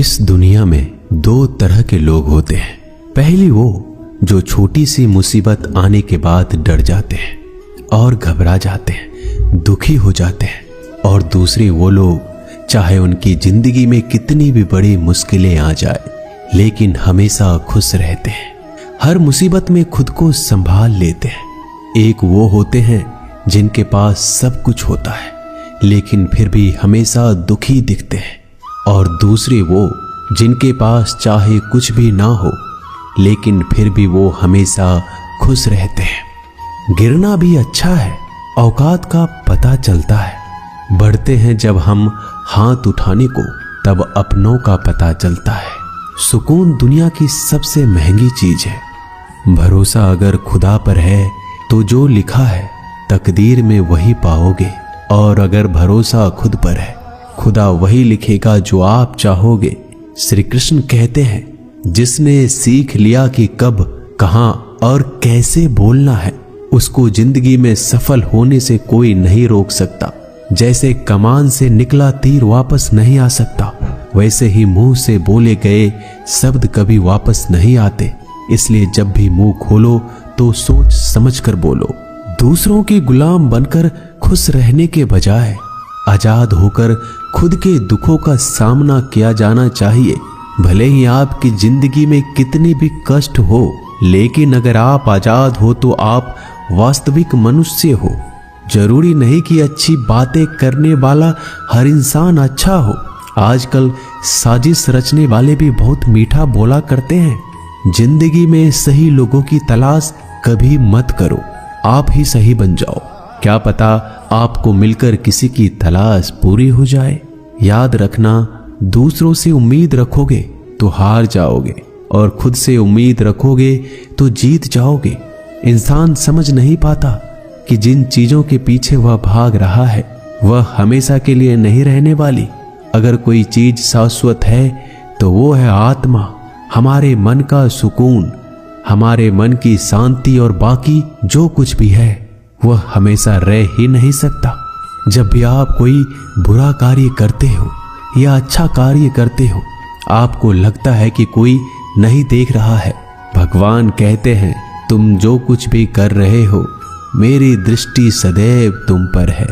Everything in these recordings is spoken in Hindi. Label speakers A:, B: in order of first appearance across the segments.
A: इस दुनिया में दो तरह के लोग होते हैं। पहली वो जो छोटी सी मुसीबत आने के बाद डर जाते हैं और घबरा जाते हैं, दुखी हो जाते हैं। और दूसरे वो लोग चाहे उनकी जिंदगी में कितनी भी बड़ी मुश्किलें आ जाए लेकिन हमेशा खुश रहते हैं, हर मुसीबत में खुद को संभाल लेते हैं। एक वो होते हैं जिनके पास सब कुछ होता है लेकिन फिर भी हमेशा दुखी दिखते हैं, और दूसरे वो जिनके पास चाहे कुछ भी ना हो लेकिन फिर भी वो हमेशा खुश रहते हैं। गिरना भी अच्छा है, औकात का पता चलता है। बढ़ते हैं जब हम हाथ उठाने को तब अपनों का पता चलता है। सुकून दुनिया की सबसे महंगी चीज है। भरोसा अगर खुदा पर है तो जो लिखा है तकदीर में वही पाओगे, और अगर भरोसा खुद पर है खुदा वही लिखेगा जो आप चाहोगे। श्री कृष्ण कहते हैं, जिसने सीख लिया कि कब, कहां और कैसे बोलना है, उसको जिंदगी में सफल होने से कोई नहीं रोक सकता। जैसे कमान से निकला तीर वापस नहीं आ सकता, वैसे ही मुंह से बोले गए शब्द कभी वापस नहीं आते। इसलिए जब भी मुंह खोलो तो सोच समझकर बोलो। दूसरों के गुलाम बनकर खुश रहने के बजाय आजाद होकर खुद के दुखों का सामना किया जाना चाहिए। भले ही आपकी जिंदगी में कितने भी कष्ट हो, लेकिन अगर आप आजाद हो तो आप वास्तविक मनुष्य हो। जरूरी नहीं कि अच्छी बातें करने वाला हर इंसान अच्छा हो। आजकल साजिश रचने वाले भी बहुत मीठा बोला करते हैं। जिंदगी में सही लोगों की तलाश कभी मत करो, आप ही सही बन जाओ। क्या पता आपको मिलकर किसी की तलाश पूरी हो जाए। याद रखना, दूसरों से उम्मीद रखोगे तो हार जाओगे, और खुद से उम्मीद रखोगे तो जीत जाओगे। इंसान समझ नहीं पाता कि जिन चीजों के पीछे वह भाग रहा है वह हमेशा के लिए नहीं रहने वाली। अगर कोई चीज शाश्वत है तो वो है आत्मा, हमारे मन का सुकून, हमारे मन की शांति, और बाकी जो कुछ भी है वह हमेशा रह ही नहीं सकता। जब भी आप कोई बुरा कार्य करते हो या अच्छा कार्य करते हो, आपको लगता है कि कोई नहीं देख रहा है। भगवान कहते हैं, तुम जो कुछ भी कर रहे हो मेरी दृष्टि सदैव तुम पर है।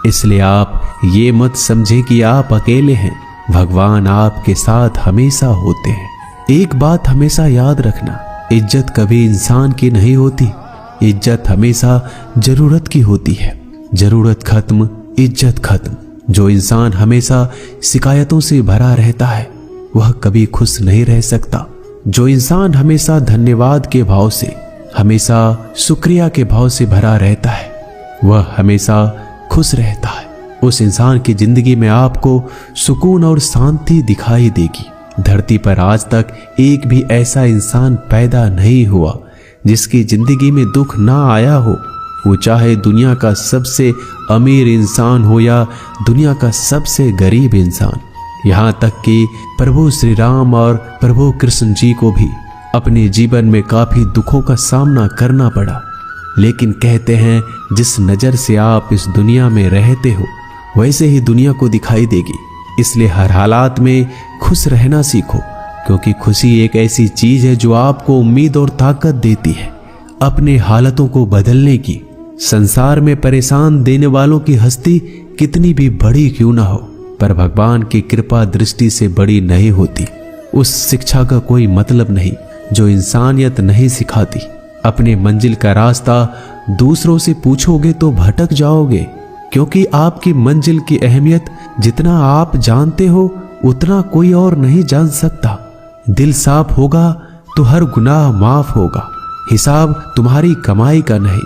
A: इसलिए आप ये मत समझे कि आप अकेले हैं, भगवान आपके साथ हमेशा होते हैं। एक बात हमेशा याद रखना, इज्जत कभी इंसान की नहीं होती, इज्जत हमेशा जरूरत की होती है। जरूरत खत्म, इज्जत खत्म। जो इंसान हमेशा शिकायतों से भरा रहता है वह कभी खुश नहीं रह सकता। जो इंसान हमेशा धन्यवाद के भाव से, हमेशा शुक्रिया के भाव से भरा रहता है वह हमेशा खुश रहता है। उस इंसान की जिंदगी में आपको सुकून और शांति दिखाई देगी। धरती पर आज तक एक भी ऐसा इंसान पैदा नहीं हुआ जिसकी जिंदगी में दुख ना आया हो। वो चाहे दुनिया का सबसे अमीर इंसान हो या दुनिया का सबसे गरीब इंसान। यहाँ तक कि प्रभु श्री राम और प्रभु कृष्ण जी को भी अपने जीवन में काफी दुखों का सामना करना पड़ा। लेकिन कहते हैं, जिस नजर से आप इस दुनिया में रहते हो वैसे ही दुनिया को दिखाई देगी। इसलिए हर हालात में खुश रहना सीखो, क्योंकि खुशी एक ऐसी चीज है जो आपको उम्मीद और ताकत देती है अपने हालातों को बदलने की। संसार में परेशान देने वालों की हस्ती कितनी भी बड़ी क्यों ना हो, पर भगवान की कृपा दृष्टि से बड़ी नहीं होती। उस शिक्षा का कोई मतलब नहीं जो इंसानियत नहीं सिखाती। अपने मंजिल का रास्ता दूसरों से पूछोगे तो भटक जाओगे, क्योंकि आपकी मंजिल की अहमियत जितना आप जानते हो उतना कोई और नहीं जान सकता। दिल साफ होगा तो हर गुनाह माफ होगा। हिसाब तुम्हारी कमाई का नहीं,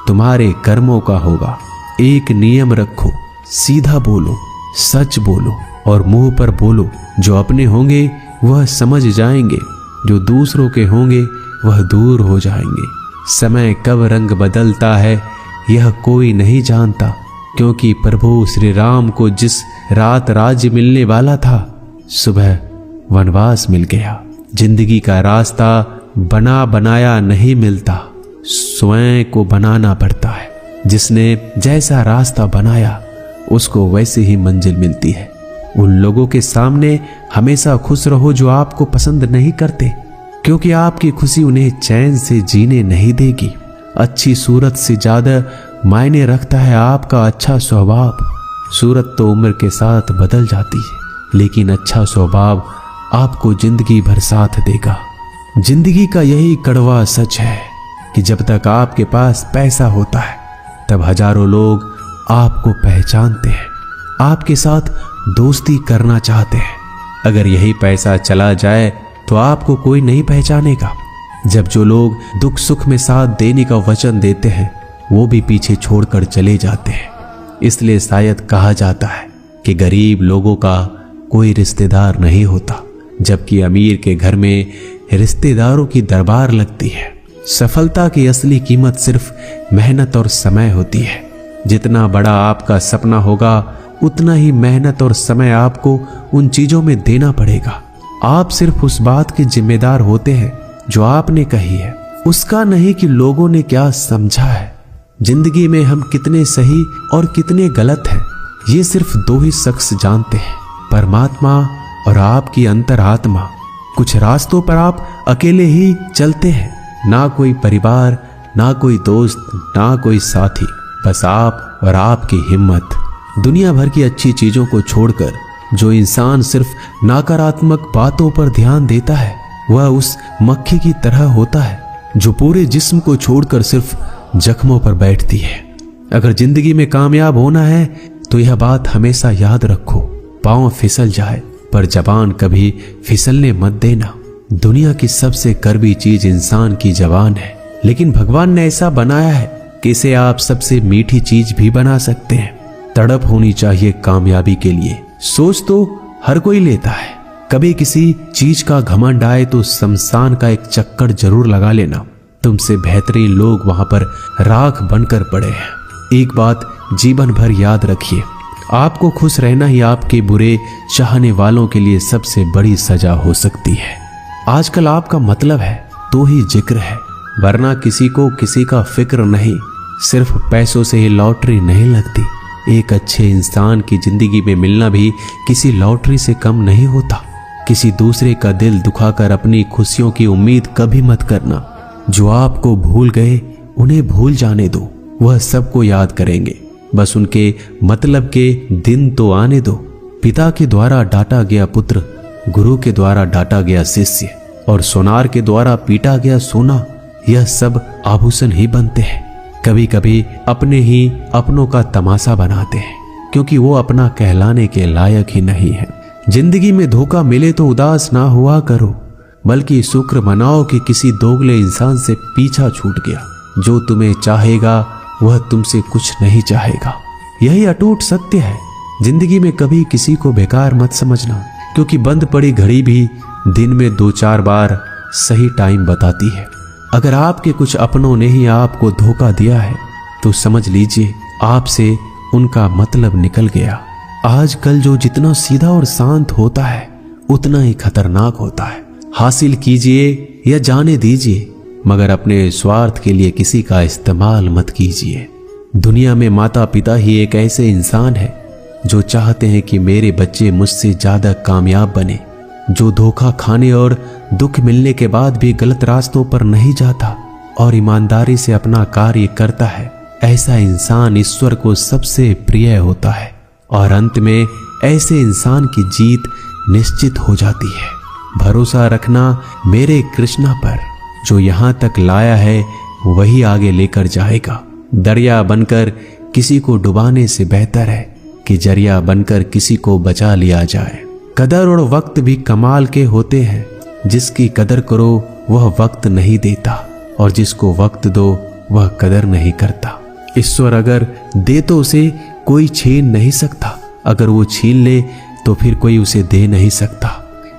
A: तुम्हारे कर्मों का होगा। एक नियम रखो, सीधा बोलो, सच बोलो और मुंह पर बोलो। जो अपने होंगे वह समझ जाएंगे, जो दूसरों के होंगे वह दूर हो जाएंगे। समय कब रंग बदलता है यह कोई नहीं जानता, क्योंकि प्रभु श्री राम को जिस रात राज्य मिलने वाला था सुबह वनवास मिल गया। जिंदगी का रास्ता बना बनाया नहीं मिलता, स्वयं को बनाना पड़ता है। जिसने जैसा रास्ता बनाया उसको वैसे ही मंजिल मिलती है। उन लोगों के सामने हमेशा खुश रहो जो आपको पसंद नहीं करते, क्योंकि आपकी खुशी उन्हें चैन से जीने नहीं देगी। अच्छी सूरत से ज्यादा मायने रखता है आपका अच्छा स्वभाव। सूरत तो उम्र के साथ बदल जाती है, लेकिन अच्छा स्वभाव आपको जिंदगी भर साथ देगा। जिंदगी का यही कड़वा सच है कि जब तक आपके पास पैसा होता है तब हजारों लोग आपको पहचानते हैं, आपके साथ दोस्ती करना चाहते हैं। अगर यही पैसा चला जाए तो आपको कोई नहीं पहचानेगा। जब जो लोग दुख सुख में साथ देने का वचन देते हैं वो भी पीछे छोड़कर चले जाते हैं। इसलिए शायद कहा जाता है कि गरीब लोगों का कोई रिश्तेदार नहीं होता, जबकि अमीर के घर में रिश्तेदारों की दरबार लगती है। सफलता की असली कीमत सिर्फ मेहनत और समय होती है। जितना बड़ा आपका सपना होगा उतना ही मेहनत और समय आपको उन चीजों में देना पड़ेगा। आप सिर्फ उस बात के जिम्मेदार होते हैं जो आपने कही है, उसका नहीं कि लोगों ने क्या समझा है। जिंदगी में हम कितने सही और कितने गलत हैं ये सिर्फ दो ही शख्स जानते हैं, परमात्मा और आपकी अंतरात्मा। कुछ रास्तों पर आप अकेले ही चलते हैं, ना कोई परिवार, ना कोई दोस्त, ना कोई साथी, बस आप और आपकी हिम्मत। दुनिया भर की अच्छी चीजों को छोड़कर जो इंसान सिर्फ नकारात्मक बातों पर ध्यान देता है वह उस मक्खी की तरह होता है जो पूरे जिस्म को छोड़कर सिर्फ जख्मों पर बैठती है। अगर जिंदगी में कामयाब होना है तो यह बात हमेशा याद रखो, पांव फिसल जाए पर जबान कभी फिसलने मत देना। दुनिया की सबसे कड़वी चीज इंसान की जबान है, लेकिन भगवान ने ऐसा बनाया है कि इसे आप सबसे मीठी चीज भी बना सकते हैं। तड़प होनी चाहिए कामयाबी के लिए। सोच तो हर कोई लेता है, कभी किसी चीज का घमंड आए तो शमशान का एक चक्कर जरूर लगा लेना। तुमसे बेहतरीन लोग वहां पर राख बनकर पड़े हैं। एक बात जीवन भर याद रखिए, आपको खुश रहना ही आपके बुरे चाहने वालों के लिए सबसे बड़ी सजा हो सकती है। आजकल आपका मतलब है तो ही जिक्र है, वरना किसी को किसी का फिक्र नहीं। सिर्फ पैसों से ही लॉटरी नहीं लगती। एक अच्छे इंसान की जिंदगी में मिलना भी किसी लॉटरी से कम नहीं होता। किसी दूसरे का दिल दुखाकर अपनी खुशियों की उम्मीद कभी मत करना। जो आपको भूल गए उन्हें भूल जाने दो, वह सबको याद करेंगे, बस उनके मतलब के दिन तो आने दो। पिता के द्वारा डांटा गया पुत्र, गुरु के द्वारा डांटा गया शिष्य और सोनार के द्वारा पीटा गया सोना, यह सब आभूषण ही बनते हैं। कभी कभी अपने ही अपनों का तमाशा बनाते हैं, क्योंकि वो अपना कहलाने के लायक ही नहीं है। जिंदगी में धोखा मिले तो उदास ना हुआ करो, बल्कि शुक्र मनाओ कि किसी दोगले इंसान से पीछा छूट गया। जो तुम्हें चाहेगा वह तुमसे कुछ नहीं चाहेगा, यही अटूट सत्य है। जिंदगी में कभी किसी को बेकार मत समझना, क्योंकि बंद पड़ी घड़ी भी दिन में 2-4 बार सही टाइम बताती है। अगर आपके कुछ अपनों ने ही आपको धोखा दिया है तो समझ लीजिए आपसे उनका मतलब निकल गया। आजकल जो जितना सीधा और शांत होता है उतना ही खतरनाक होता है। हासिल कीजिए या जाने दीजिए, मगर अपने स्वार्थ के लिए किसी का इस्तेमाल मत कीजिए। दुनिया में माता पिता ही एक ऐसे इंसान है जो चाहते हैं कि मेरे बच्चे मुझसे ज्यादा कामयाब बने। जो धोखा खाने और दुख मिलने के बाद भी गलत रास्तों पर नहीं जाता और ईमानदारी से अपना कार्य करता है, ऐसा इंसान ईश्वर को सबसे प्रिय होता है और अंत में ऐसे इंसान की जीत निश्चित हो जाती है। भरोसा रखना मेरे कृष्णा पर, जो यहाँ तक लाया है वही आगे लेकर जाएगा। दरिया बनकर किसी को डुबाने से बेहतर है कि जरिया बनकर किसी को बचा लिया जाए। कदर और वक्त भी कमाल के होते हैं। जिसकी कदर करो वह वक्त नहीं देता, और जिसको वक्त दो वह कदर नहीं करता। ईश्वर अगर दे तो उसे कोई छीन नहीं सकता, अगर वो छीन ले तो फिर कोई उसे दे नहीं सकता।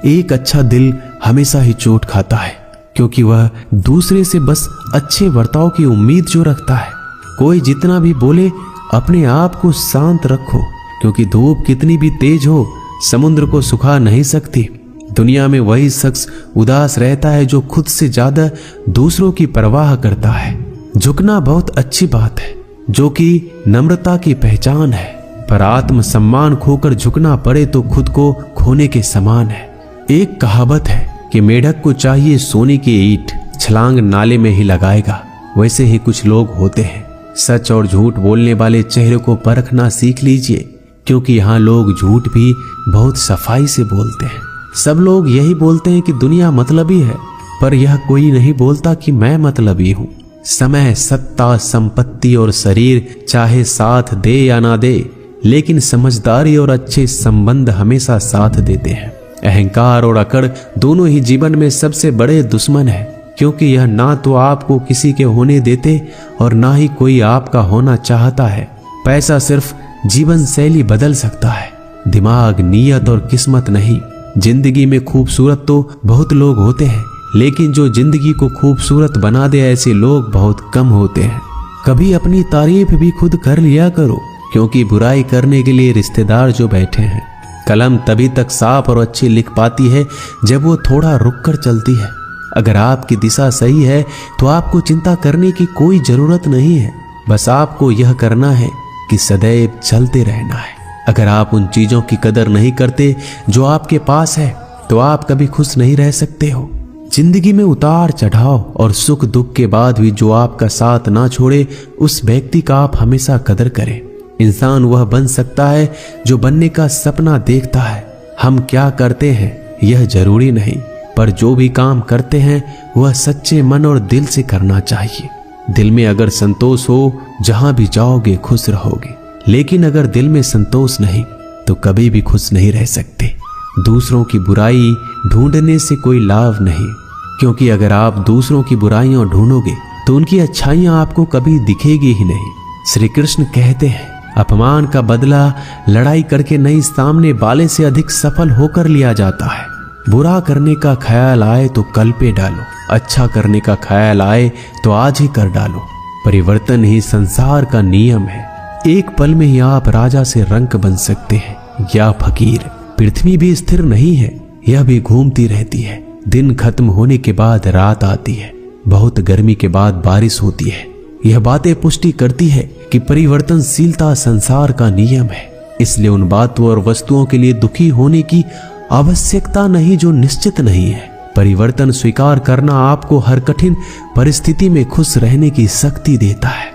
A: एक अच्छा दिल हमेशा ही चोट खाता है, क्योंकि वह दूसरे से बस अच्छे बर्ताव की उम्मीद जो रखता है। कोई जितना भी बोले अपने आप को शांत रखो, क्योंकि धूप कितनी भी तेज हो समुद्र को सुखा नहीं सकती। दुनिया में वही शख्स उदास रहता है जो खुद से ज्यादा दूसरों की परवाह करता है। झुकना बहुत अच्छी बात है, जो कि नम्रता की पहचान है। पर आत्म सम्मान खोकर झुकना पड़े तो खुद को खोने के समान है। एक कहावत है कि मेढक को चाहिए सोने की ईंट, छलांग नाले में ही लगाएगा। वैसे ही कुछ लोग होते हैं। सच और झूठ बोलने वाले चेहरे को परखना सीख लीजिए, क्योंकि यहाँ लोग झूठ भी बहुत सफाई से बोलते हैं। सब लोग यही बोलते हैं कि दुनिया मतलबी है, पर यह कोई नहीं बोलता कि मैं मतलबी हूँ। समय, सत्ता, संपत्ति और शरीर चाहे साथ दे या ना दे, लेकिन समझदारी और अच्छे संबंध हमेशा साथ देते हैं। अहंकार और अकड़ दोनों ही जीवन में सबसे बड़े दुश्मन है, क्योंकि यह ना तो आपको किसी के होने देते और ना ही कोई आपका होना चाहता है। पैसा सिर्फ जीवन शैली बदल सकता है, दिमाग, नीयत और किस्मत नहीं। जिंदगी में खूबसूरत तो बहुत लोग होते हैं, लेकिन जो जिंदगी को खूबसूरत बना दे ऐसे लोग बहुत कम होते हैं। कभी अपनी तारीफ भी खुद कर लिया करो, क्योंकि बुराई करने के लिए रिश्तेदार जो बैठे हैं। कलम तभी तक साफ और अच्छी लिख पाती है जब वो थोड़ा रुक कर चलती है। अगर आपकी दिशा सही है तो आपको चिंता करने की कोई जरूरत नहीं है। बस आपको यह करना है कि सदैव चलते रहना है। अगर आप उन चीजों की कदर नहीं करते जो आपके पास है, तो आप कभी खुश नहीं रह सकते हो। जिंदगी में उतार चढ़ाव और सुख दुख के बाद भी जो आपका साथ ना छोड़े, उस व्यक्ति का आप हमेशा कदर करें। इंसान वह बन सकता है जो बनने का सपना देखता है। हम क्या करते हैं यह जरूरी नहीं, पर जो भी काम करते हैं वह सच्चे मन और दिल से करना चाहिए। दिल में अगर संतोष हो, जहां भी जाओगे खुश रहोगे, लेकिन अगर दिल में संतोष नहीं तो कभी भी खुश नहीं रह सकते। दूसरों की बुराई ढूंढने से कोई लाभ नहीं, क्योंकि अगर आप दूसरों की बुराइयां ढूंढोगे तो उनकी अच्छाइयां आपको कभी दिखेगी ही नहीं। श्री कृष्ण कहते हैं, अपमान का बदला लड़ाई करके नहीं, सामने वाले से अधिक सफल होकर लिया जाता है। बुरा करने का ख्याल आए तो कल पे डालो, अच्छा करने का ख्याल आए तो आज ही कर डालो। परिवर्तन ही संसार का नियम है। एक पल में ही आप राजा से रंक बन सकते हैं या फकीर। पृथ्वी भी स्थिर नहीं है, यह भी घूमती रहती है। दिन खत्म होने के बाद रात आती है, बहुत गर्मी के बाद बारिश होती है। यह बातें पुष्टि करती है कि परिवर्तनशीलता संसार का नियम है। इसलिए उन बातों और वस्तुओं के लिए दुखी होने की आवश्यकता नहीं जो निश्चित नहीं है। परिवर्तन स्वीकार करना आपको हर कठिन परिस्थिति में खुश रहने की शक्ति देता है।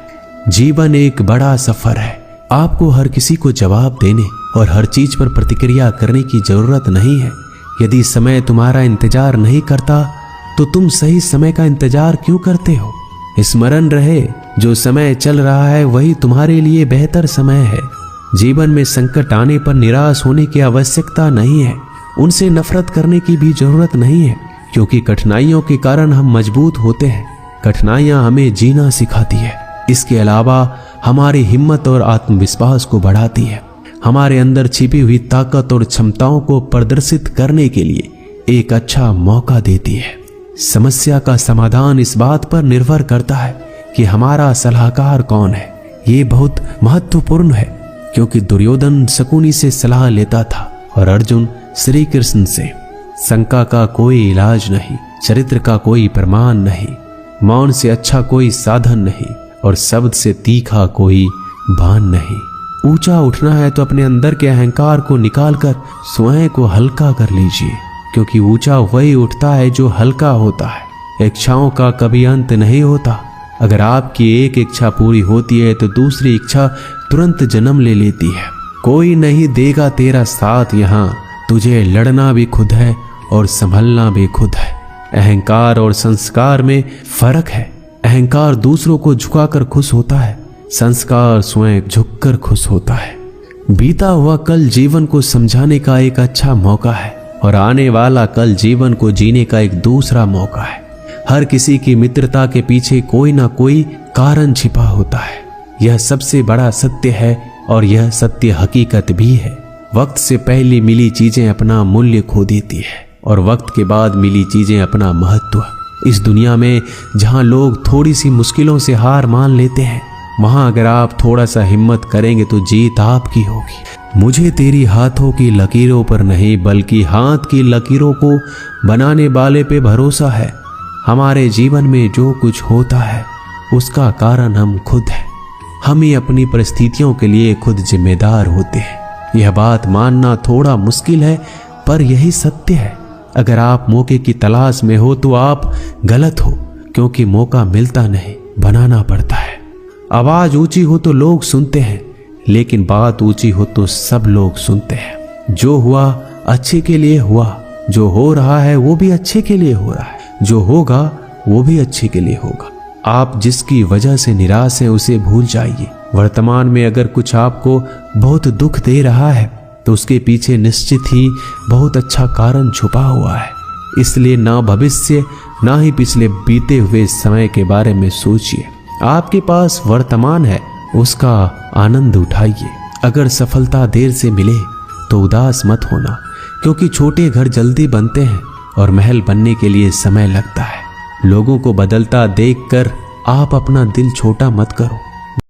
A: जीवन एक बड़ा सफर है। आपको हर किसी को जवाब देने और हर चीज पर प्रतिक्रिया करने की जरूरत नहीं है। यदि समय तुम्हारा इंतजार नहीं करता तो तुम सही समय का इंतजार क्यों करते हो? स्मरण रहे, जो समय चल रहा है वही तुम्हारे लिए बेहतर समय है। जीवन में संकट आने पर निराश होने की आवश्यकता नहीं है। उनसे नफरत करने की भी जरूरत नहीं है, क्योंकि कठिनाइयों के कारण हम मजबूत होते हैं। कठिनाइयां हमें जीना सिखाती है। इसके अलावा हमारी हिम्मत और आत्मविश्वास को बढ़ाती है। हमारे अंदर छिपी हुई ताकत और क्षमताओं को प्रदर्शित करने के लिए एक अच्छा मौका देती है। समस्या का समाधान इस बात पर निर्भर करता है कि हमारा सलाहकार कौन है। ये बहुत महत्वपूर्ण है, क्योंकि दुर्योधन शकुनी से सलाह लेता था और अर्जुन श्री कृष्ण से। शंका का कोई इलाज नहीं, चरित्र का कोई प्रमाण नहीं, मौन से अच्छा कोई साधन नहीं और शब्द से तीखा कोई बाण नहीं। ऊंचा उठना है तो अपने अंदर के अहंकार को निकालकर स्वयं को हल्का कर लीजिए, क्योंकि ऊंचा वही उठता है जो हल्का होता है। इच्छाओं का कभी अंत नहीं होता। अगर आपकी एक इच्छा पूरी होती है तो दूसरी इच्छा तुरंत जन्म ले लेती है। कोई नहीं देगा तेरा साथ यहाँ, तुझे लड़ना भी खुद है और संभलना भी खुद है। अहंकार और संस्कार में फर्क है। अहंकार दूसरों को झुकाकर खुश होता है, संस्कार स्वयं झुककर खुश होता है। बीता हुआ कल जीवन को समझाने का एक अच्छा मौका है और आने वाला कल जीवन को जीने का एक दूसरा मौका है। हर किसी की मित्रता के पीछे कोई ना कोई कारण छिपा होता है। यह सबसे बड़ा सत्य है और यह सत्य हकीकत भी है। वक्त से पहले मिली चीजें अपना मूल्य खो देती है और वक्त के बाद मिली चीजें अपना महत्व। इस दुनिया में जहां लोग थोड़ी सी मुश्किलों से हार मान लेते हैं, वहां अगर आप थोड़ा सा हिम्मत करेंगे तो जीत आपकी होगी। मुझे तेरी हाथों की लकीरों पर नहीं, बल्कि हाथ की लकीरों को बनाने वाले पे भरोसा है। हमारे जीवन में जो कुछ होता है उसका कारण हम खुद हैं। हम ही अपनी परिस्थितियों के लिए खुद जिम्मेदार होते हैं। यह बात मानना थोड़ा मुश्किल है, पर यही सत्य है। अगर आप मौके की तलाश में हो तो आप गलत हो, क्योंकि मौका मिलता नहीं, बनाना पड़ता है। आवाज ऊंची हो तो लोग सुनते हैं, लेकिन बात ऊंची हो तो सब लोग सुनते हैं। जो हुआ अच्छे के लिए हुआ, जो हो रहा है वो भी अच्छे के लिए हो रहा है, जो होगा वो भी अच्छे के लिए होगा। आप जिसकी वजह से निराश हैं उसे भूल जाइए। वर्तमान में अगर कुछ आपको बहुत दुख दे रहा है तो उसके पीछे निश्चित ही बहुत अच्छा कारण छुपा हुआ है। इसलिए ना भविष्य ना ही पिछले बीते हुए समय के बारे में सोचिए। आपके पास वर्तमान है, उसका आनंद उठाइए। अगर सफलता देर से मिले तो उदास मत होना, क्योंकि छोटे घर जल्दी बनते हैं और महल बनने के लिए समय लगता है। लोगों को बदलता देखकर आप अपना दिल छोटा मत करो।